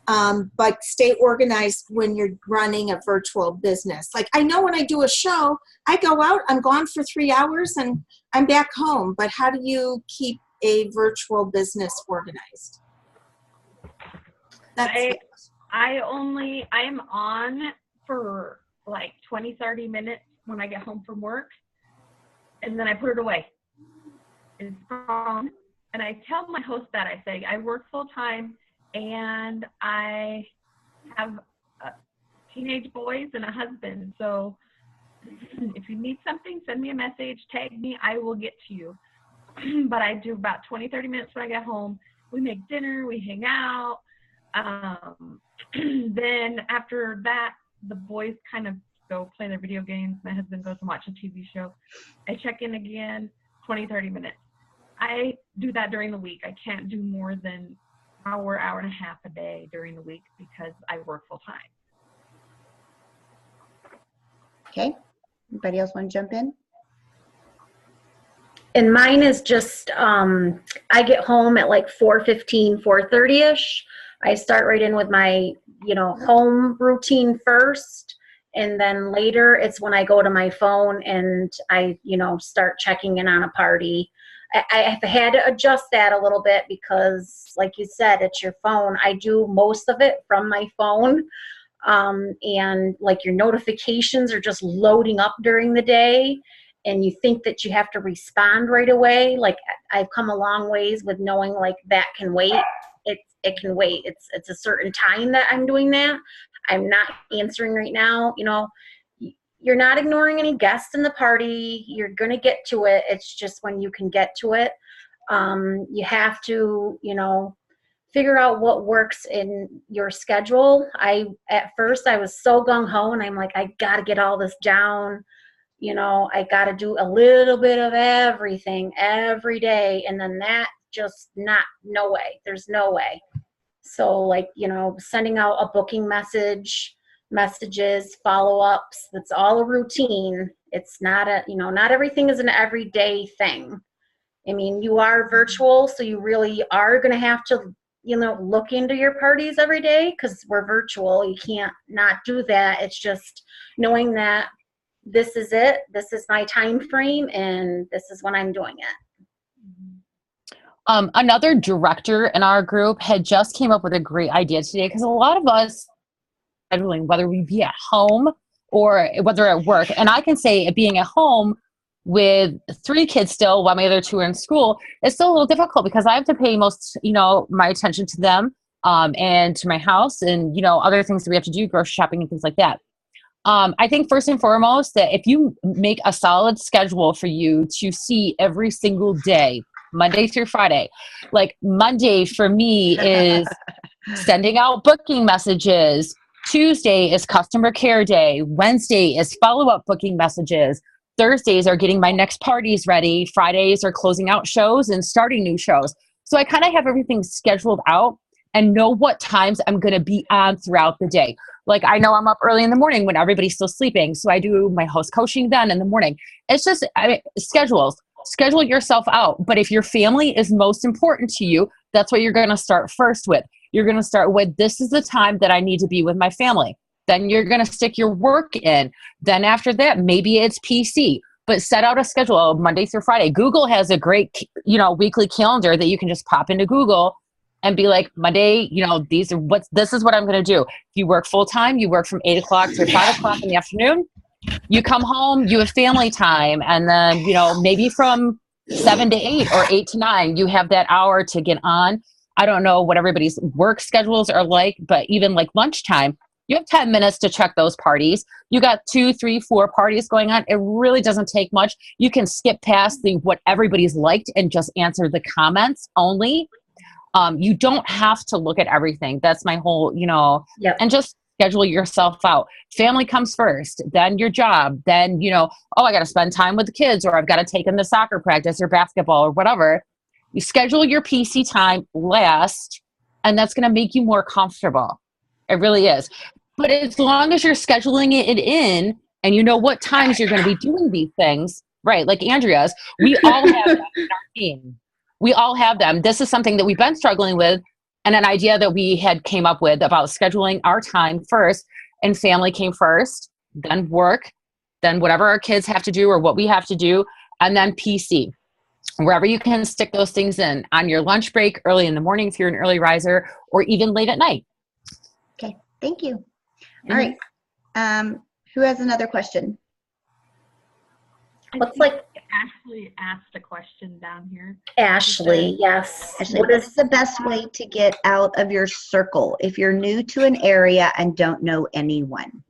S6: but stay organized when you're running a virtual business? Like, I know when I do a show, I go out, I'm gone for 3 hours and I'm back home. But how do you keep a virtual business organized?
S5: I'm on for like 20, 30 minutes when I get home from work, and then I put it away. It's gone. And I tell my host that, I say, I work full time and I have teenage boys and a husband. So if you need something, send me a message, tag me, I will get to you. But I do about 20, 30 minutes when I get home. We make dinner, we hang out. Then after that, the boys kind of go play their video games. My husband goes and watch a TV show. I check in again, 20, 30 minutes. I do that during the week. I can't do more than hour and a half a day during the week because I work full time.
S1: Okay, anybody else want to jump in?
S2: And mine is just, I get home at like 4:15, 4:30-ish. I start right in with my, home routine first. And then later it's when I go to my phone and I, start checking in on a party. I've had to adjust that a little bit because, like you said, it's your phone. I do most of it from my phone. And like your notifications are just loading up during the day. And you think that you have to respond right away. Like, I've come a long ways with knowing like that can wait. It can wait. It's a certain time that I'm doing that. I'm not answering right now. You're not ignoring any guests in the party. You're going to get to it. It's just when you can get to it. You have to, figure out what works in your schedule. At first I was so gung-ho and I'm like, I got to get all this down. I got to do a little bit of everything every day. And then that just no way. There's no way. So like, sending out a booking messages, follow-ups, that's all a routine. It's not not everything is an everyday thing. I mean, you are virtual, so you really are going to have to, look into your parties every day because we're virtual. You can't not do that. It's just knowing that this is it. This is my time frame, and this is when I'm doing it.
S3: Another director in our group had just came up with a great idea today because a lot of us scheduling, whether we be at home or whether at work. And I can say being at home with 3 kids still while my other 2 are in school, it's still a little difficult because I have to pay most, my attention to them and to my house and, other things that we have to do, grocery shopping and things like that. I think first and foremost that if you make a solid schedule for you to see every single day, Monday through Friday, like Monday for me is sending out booking messages. Tuesday is customer care day. Wednesday is follow-up booking messages. Thursdays are getting my next parties ready. Fridays are closing out shows and starting new shows. So I kind of have everything scheduled out and know what times I'm going to be on throughout the day. Like I know I'm up early in the morning when everybody's still sleeping. So I do my host coaching then in the morning. It's just schedules. Schedule yourself out. But if your family is most important to you, that's what you're going to start first with. You're going to start with, this is the time that I need to be with my family. Then you're going to stick your work in. Then after that, maybe it's PC, but set out a schedule of Monday through Friday. Google has a great, weekly calendar that you can just pop into Google and be like, Monday, this is what I'm going to do. If you work full time, you work from 8 o'clock to 5 o'clock in the afternoon. You come home, you have family time. And then, maybe from 7 to 8 or 8 to 9, you have that hour to get on. I don't know what everybody's work schedules are like, but even like lunchtime, you have 10 minutes to check those parties. You got 2, 3, 4 parties going on. It really doesn't take much. You can skip past what everybody's liked and just answer the comments only. You don't have to look at everything. That's my whole,
S2: Yep.
S3: and just schedule yourself out. Family comes first, then your job, then, I got to spend time with the kids, or I've got to take them to soccer practice or basketball or whatever. You schedule your PC time last, and that's going to make you more comfortable. It really is. But as long as you're scheduling it in and you know what times you're going to be doing these things, right? Like Andrea's, we all have that in our team. We all have them. This is something that we've been struggling with, and an idea that we had came up with about scheduling our time first, and family came first, then work, then whatever our kids have to do or what we have to do, and then PC. Wherever you can stick those things in on your lunch break, early in the morning if you're an early riser, or even late at night.
S1: Okay, thank you. All right. Who has another question?
S2: Looks like
S5: Ashley asked a question down here.
S2: Ashley, yes.
S1: Ashley, what is the best way to get out of your circle if you're new to an area and don't know anyone?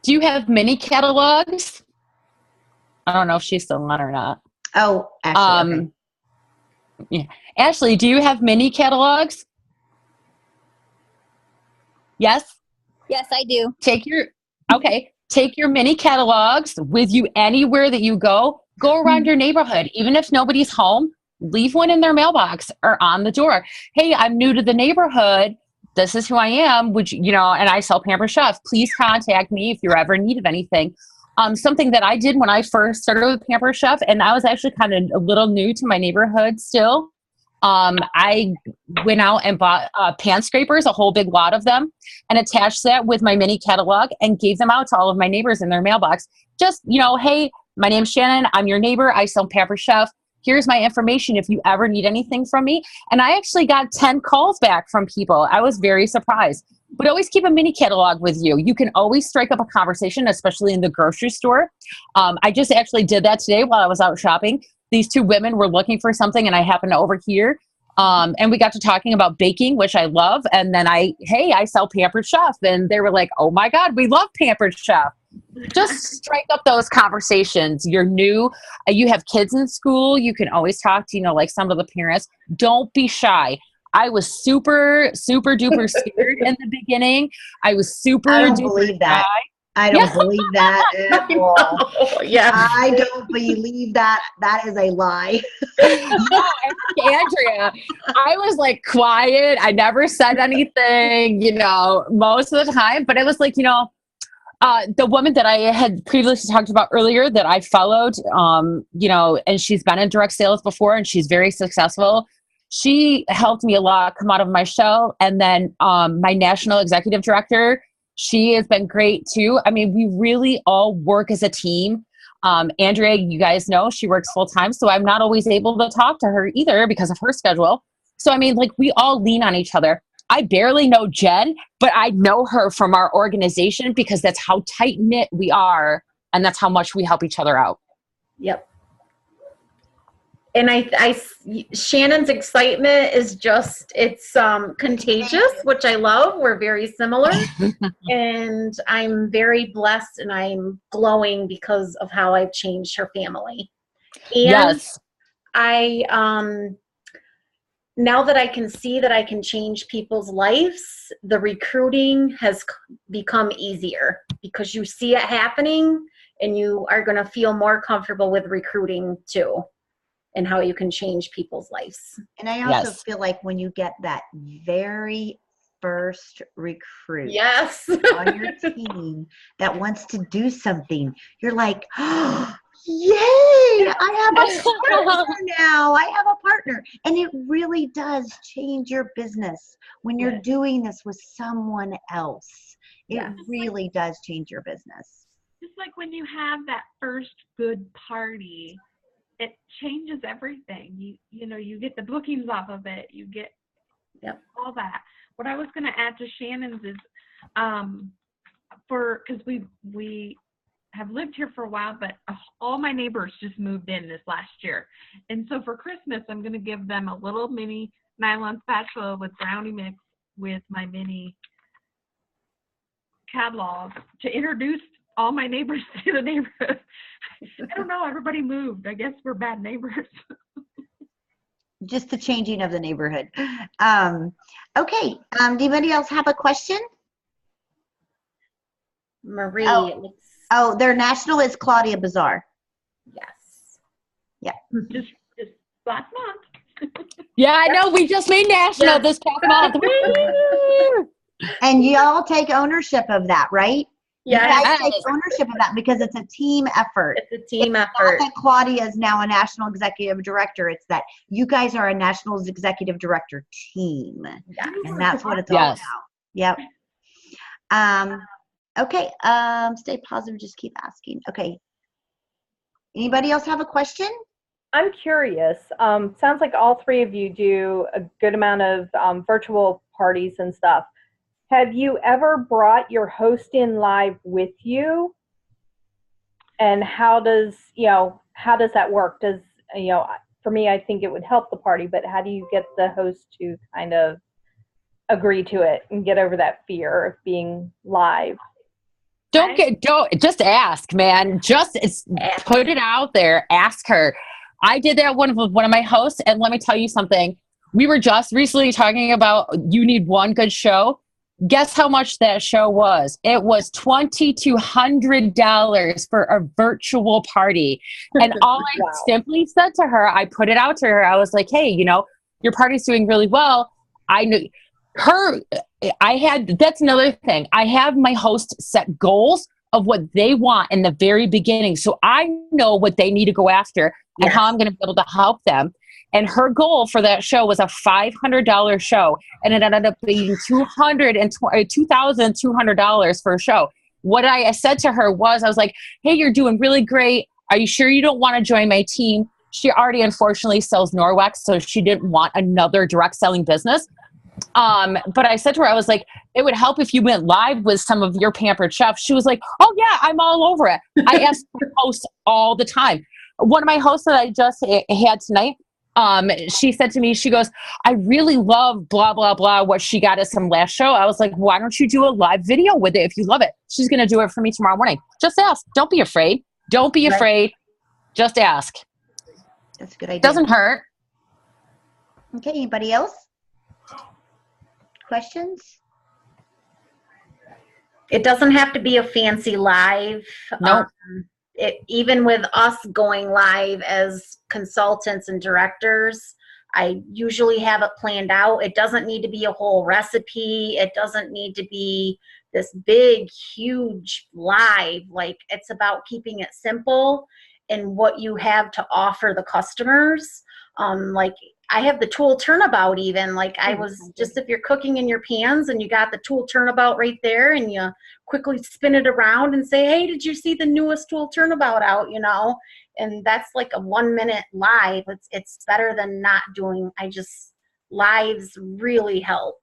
S3: Do you have mini catalogs? I don't know if she's still on or not.
S1: Oh, Ashley. Okay.
S3: Yeah. Ashley, do you have mini catalogs? Yes?
S7: Yes, I do.
S3: Take your mini catalogs with you anywhere that you go. Go around your neighborhood. Even if nobody's home, leave one in their mailbox or on the door. Hey, I'm new to the neighborhood. This is who I am. Would you, and I sell Pampered Chef. Please contact me if you're ever in need of anything. Something that I did when I first started with Pampered Chef, and I was actually kind of a little new to my neighborhood still. I went out and bought pan scrapers, a whole big lot of them, and attached that with my mini catalog and gave them out to all of my neighbors in their mailbox. Just, hey, my name's Shannon. I'm your neighbor. I sell Pampered Chef. Here's my information if you ever need anything from me. And I actually got 10 calls back from people. I was very surprised. But always keep a mini catalog with you. You can always strike up a conversation, especially in the grocery store. I just actually did that today while I was out shopping. These 2 women were looking for something, and I happened to overhear. And we got to talking about baking, which I love. And then I sell Pampered Chef. And they were like, oh my God, we love Pampered Chef. Just strike up those conversations. You're new. You have kids in school. You can always talk to, like some of the parents. Don't be shy. I was super, super duper scared in the beginning. I was super
S1: I don't
S3: duper
S1: believe that.
S3: shy.
S1: I don't believe that at all.
S2: Yeah.
S1: I don't believe that. That is a lie.
S3: No, Andrea, I was like quiet. I never said anything, most of the time. But it was like, the woman that I had previously talked about earlier that I followed, and she's been in direct sales before and she's very successful. She helped me a lot come out of my shell. And then my national executive director, she has been great too. I mean, we really all work as a team. Andrea, you guys know she works full time, so I'm not always able to talk to her either because of her schedule. So, I mean, like we all lean on each other. I barely know Jen, but I know her from our organization because that's how tight knit we are. And that's how much we help each other out.
S2: Yep. And Shannon's excitement is it's contagious, which I love. We're very similar. And I'm very blessed and I'm glowing because of how I've changed her family. And
S3: yes.
S2: Now that I can see that I can change people's lives, the recruiting has become easier because you see it happening and you are going to feel more comfortable with recruiting too. And how you can change people's lives.
S1: And I also feel like when you get that very first recruit on your team that wants to do something, you're like, oh, yay, I have a partner now. I have a partner. And it really does change your business when you're doing this with someone else. It
S2: Yes.
S1: really does change your business.
S5: Just like when you have that first good party, it changes everything. You know, you get the bookings off of it. You get all that. What I was going to add to Shannon's is, because we have lived here for a while, but all my neighbors just moved in this last year. And so for Christmas, I'm going to give them a little mini nylon spatula with brownie mix with my mini catalog to introduce all my neighbors to the neighborhood. I don't know, everybody moved. I guess we're bad neighbors.
S1: Just the changing of the neighborhood. Okay, anybody else have a question?
S2: Marie.
S1: Oh, their national is Claudia Bazaar.
S2: Yes.
S1: Yeah.
S5: Just last month.
S3: Yeah, I know. We just made national this past month. Woo!
S1: And y'all take ownership of that, right?
S2: Yes.
S1: You guys take ownership of that because it's a team effort.
S2: It's a team
S1: Not
S2: effort.
S1: that Claudia is now a national executive director. It's that you guys are a national executive director team.
S2: Yes.
S1: And that's what it's all
S3: Yes.
S1: about. Yep. Okay. Stay positive. Just keep asking. Okay. Anybody else have a question?
S7: I'm curious. Sounds like all three of you do a good amount of virtual parties and stuff. Have you ever brought your host in live with you? And how does that work? Does, for me, I think it would help the party, but how do you get the host to kind of agree to it and get over that fear of being live?
S3: Don't just ask, man. Just put it out there. Ask her. I did that with one of my hosts, and let me tell you something. We were just recently talking about you need one good show. Guess how much that show was? It was $2,200 for a virtual party. And all I simply said to her, I put it out to her. I was like, hey, your party's doing really well. I knew that's another thing. I have my host set goals of what they want in the very beginning. So I know what they need to go after and how I'm going to be able to help them. And her goal for that show was a $500 show. And it ended up being $2,200 for a show. What I said to her was, I was like, hey, you're doing really great. Are you sure you don't want to join my team? She already, unfortunately, sells Norwex, so she didn't want another direct selling business. But I said to her, I was like, it would help if you went live with some of your pampered chefs. She was like, oh yeah, I'm all over it. I ask for hosts all the time. One of my hosts that I just had tonight, she said to me, she goes, I really love blah, blah, blah, what she got us from last show. I was like, why don't you do a live video with it if you love it? She's going to do it for me tomorrow morning. Just ask. Don't be afraid. Don't be afraid. Just ask.
S1: That's a good idea.
S3: Doesn't hurt.
S1: Okay, anybody else? Questions?
S2: It doesn't have to be a fancy live.
S3: Nope.
S2: Even with us going live as consultants and directors, I usually have it planned out. It doesn't need to be a whole recipe. It doesn't need to be this big, huge live. Like, it's about keeping it simple and what you have to offer the customers. Like, I have the tool turnabout even. Like, I was just, if you're cooking in your pans and you got the tool turnabout right there and you quickly spin it around and say, hey, did you see the newest tool turnabout out, And that's like a 1 minute live. It's better than not doing. Lives really help.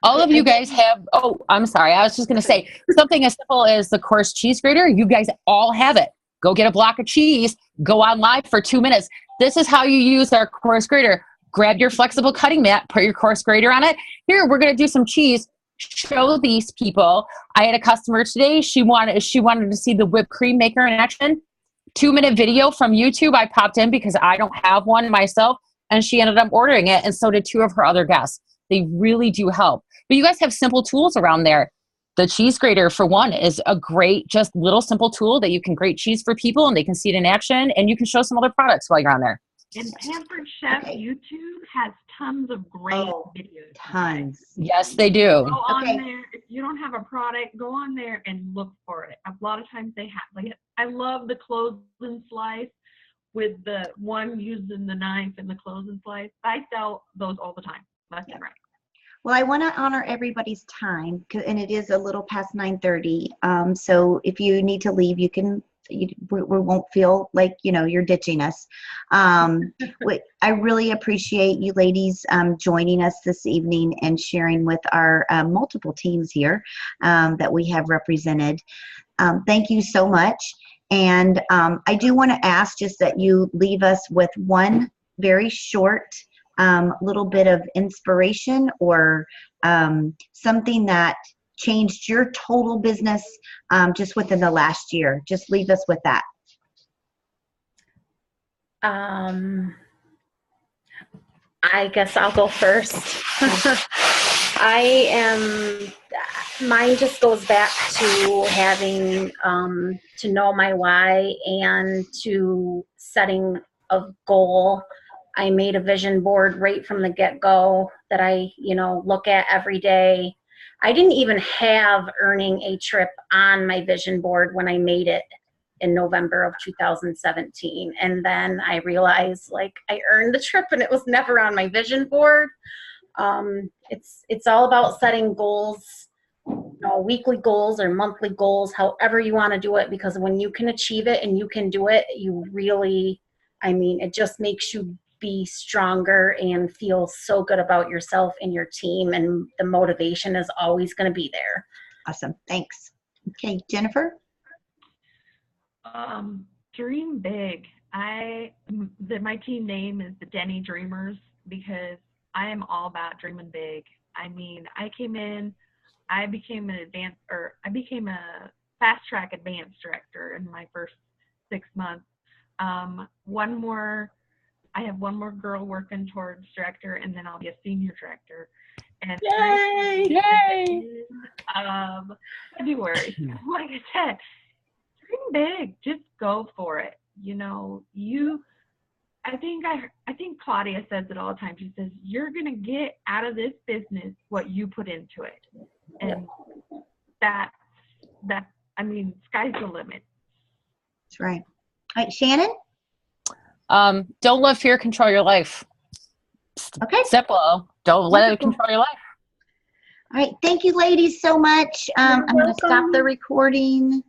S3: All of you guys have, I'm sorry. I was just going to say something as simple as the coarse cheese grater. You guys all have it. Go get a block of cheese, go on live for 2 minutes. This is how you use our coarse grater. Grab your flexible cutting mat, put your coarse grater on it. Here, we're going to do some cheese. Show these people. I had a customer today. She wanted to see the whipped cream maker in action. 2-minute video from YouTube. I popped in because I don't have one myself, and she ended up ordering it, and so did 2 of her other guests. They really do help. But you guys have simple tools around there. The cheese grater, for one, is a great, just little simple tool that you can grate cheese for people and they can see it in action, and you can show some other products while you're on there.
S5: And Pampered Chef YouTube has tons of great videos.
S1: Tons.
S3: Yes, they do.
S5: Go on there. If you don't have a product, go on there and look for it. A lot of times they have, like, I love the close and slice with the one using the knife and the close and slice. I sell those all the time. That's right.
S1: Well, I want to honor everybody's time, and it is a little past 9:30. So if you need to leave, you can. We won't feel like you're ditching us. I really appreciate you ladies joining us this evening and sharing with our multiple teams here that we have represented. Thank you so much. And I do want to ask just that you leave us with one very short little bit of inspiration or something that changed your total business just within the last year. Just leave us with that.
S2: I guess I'll go first. Mine just goes back to having to know my why and to setting a goal. I made a vision board right from the get-go that I, look at every day. I didn't even have earning a trip on my vision board when I made it in November of 2017. And then I realized I earned the trip and it was never on my vision board. It's all about setting goals, weekly goals or monthly goals, however you want to do it, because when you can achieve it and you can do it, you really, it just makes you be stronger and feel so good about yourself and your team, and the motivation is always going to be there.
S1: Awesome. Thanks. Okay, Jennifer?
S5: Dream big. My team name is the Denny Dreamers because I am all about dreaming big. I came in, I became a fast track advanced director in my first 6 months. I have one more girl working towards director, and then I'll be a senior director. And
S3: Yay!
S5: February, like I said, dream big. Just go for it. I think Claudia says it all the time. She says, you're going to get out of this business what you put into it. And sky's the limit.
S1: That's right. All right, Shannon?
S3: Don't let fear control your life.
S1: Okay.
S3: Simple. Don't let it control your life.
S1: All right. Thank you, ladies, so much. I'm going to stop the recording.